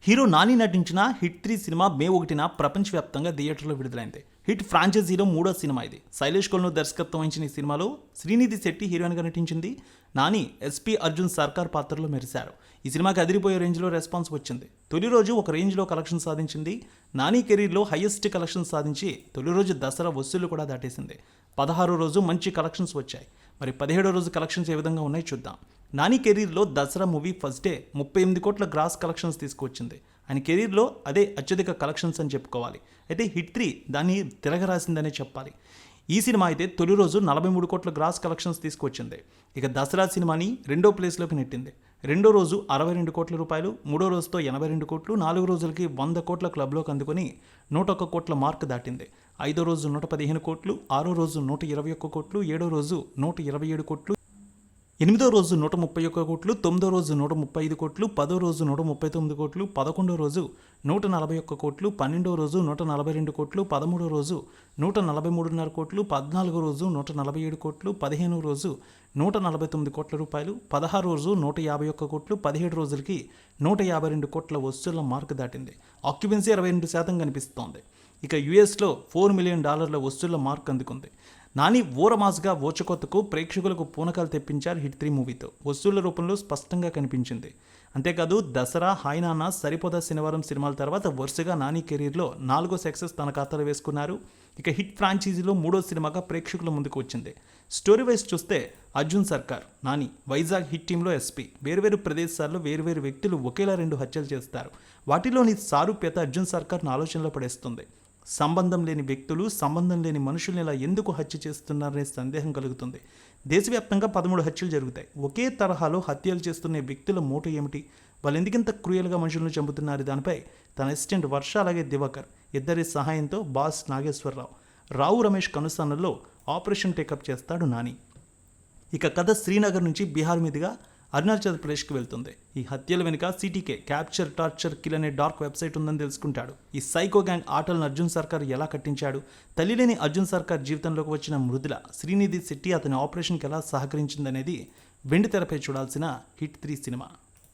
Hero Nani నటించిన hit 3 cinema మే 1న ప్రపంచవ్యాప్తంగా థియేటర్లో విడుదలైంది. హిట్ ఫ్రాంచైజీలో మూడో సినిమా ఇది. శైలేష్ కొల్ను దర్శకత్వం వహించిన ఈ సినిమాలో శ్రీనిధి శెట్టి హీరోయిన్గా నటించింది. నాని ఎస్పీ అర్జున్ సర్కార్ పాత్రలో మెరిశారు. ఈ సినిమాకి అదిరిపోయే రేంజ్లో రెస్పాన్స్ వచ్చింది. తొలి రోజు ఒక రేంజ్లో కలెక్షన్ సాధించింది. నాని కెరీర్లో హైయెస్ట్ కలెక్షన్ సాధించి తొలి రోజు దసరా వసూళ్లు కూడా దాటేసింది. 16వ రోజు మంచి కలెక్షన్స్ వచ్చాయి. మరి 17వ రోజు కలెక్షన్స్ ఏ విధంగా ఉన్నాయి చూద్దాం. నాని కెరీర్లో దసరా మూవీ ఫస్ట్ డే 38 కోట్ల గ్రాస్ కలెక్షన్స్ తీసుకువచ్చింది. ఆయన కెరీర్లో అదే అత్యధిక కలెక్షన్స్ అని చెప్పుకోవాలి. అయితే హిట్ 3 దాన్ని తిరగరాసిందనే చెప్పాలి. ఈ సినిమా అయితే తొలి రోజు 43 కోట్ల గ్రాస్ కలెక్షన్స్ తీసుకొచ్చింది. ఇక దసరా సినిమాని రెండో ప్లేస్లోకి నెట్టింది. రెండో రోజు 62 కోట్ల రూపాయలు, మూడో రోజుతో 82 కోట్లు, 4 రోజులకి 100 కోట్ల క్లబ్లోకి అందుకొని 101 కోట్ల మార్క్ దాటింది. ఐదో రోజు 115 కోట్లు, ఆరో రోజు 121 కోట్లు, ఏడో రోజు 127 కోట్లు, ఎనిమిదో రోజు 131 కోట్లు, తొమ్మిదో రోజు 135 కోట్లు, పదో రోజు 139 కోట్లు, 11వ రోజు 141 కోట్లు, 12వ రోజు 142 కోట్లు, 13వ రోజు 143.5 కోట్లు, 14వ రోజు 147 కోట్లు, 15వ రోజు 149 కోట్ల రూపాయలు, 16వ రోజు 151 కోట్లు, 17 రోజులకి 152 కోట్ల వసూళ్ల మార్కు దాటింది. ఆక్యుపెన్సీ 22% కనిపిస్తోంది. ఇక యుఎస్లో $4 మిలియన్ వసూళ్ల మార్క్ అందుకుంది. నాని ఓరమాస్గా ఓచకొత్తకు ప్రేక్షకులకు పూనకాలు తెప్పించారు హిట్ 3 మూవీతో. వసూళ్ల రూపంలో స్పష్టంగా కనిపించింది. అంతేకాదు దసరా, హాయ్ నాన్న, సరిపోదా శనివారం సినిమాల తర్వాత వరుసగా నాని కెరీర్లో 4వ సక్సెస్ తన ఖాతాలో వేసుకున్నారు. ఇక హిట్ ఫ్రాంచైజీలో మూడో సినిమాగా ప్రేక్షకుల ముందుకు వచ్చింది. స్టోరీ వైజ్ చూస్తే అర్జున్ సర్కార్, నాని వైజాగ్ హిట్ టీంలో ఎస్పీ. వేర్వేరు ప్రదేశాల్లో వేర్వేరు వ్యక్తులు ఒకేలా 2 హత్యలు చేస్తారు. వాటిలోని సారూప్యత అర్జున్ సర్కార్ను ఆలోచనలో పడేస్తుంది. సంబంధం లేని వ్యక్తులు, సంబంధం లేని మనుషుల్ని ఇలా ఎందుకు హత్య చేస్తున్నారనే సందేహం కలుగుతుంది. దేశవ్యాప్తంగా 13 హత్యలు జరుగుతాయి. ఒకే తరహాలో హత్యలు చేస్తున్న వ్యక్తుల మోటు ఏమిటి? వాళ్ళు ఎందుకింత క్రూయల్గా మనుషులను చంపుతున్నారు? దానిపై తన అసిస్టెంట్ వర్ష అలాగే దివాకర్ ఇద్దరి సహాయంతో బాస్ నాగేశ్వరరావు, రావు రమేష్ కనుసన్నల్లో ఆపరేషన్ టేకప్ చేస్తాడు నాని. ఇక కథ శ్రీనగర్ నుంచి బీహార్ మీదుగా అరుణాచల్ ప్రదేశ్కి వెళ్తుంది. ఈ హత్యల వెనుక సిటీకే క్యాప్చర్ టార్చర్ కిల్ అనే డార్క్ వెబ్సైట్ ఉందని తెలుసుకుంటాడు. ఈ సైకో గ్యాంగ్ ఆటలను అర్జున్ సర్కార్ ఎలా కట్టించాడు? తల్లిలేని అర్జున్ సర్కార్ జీవితంలోకి వచ్చిన మృదుల, శ్రీనిధి శెట్టి అతని ఆపరేషన్కి ఎలా సహకరించిందనేది వెండి తెరపై చూడాల్సిన హిట్ 3 సినిమా.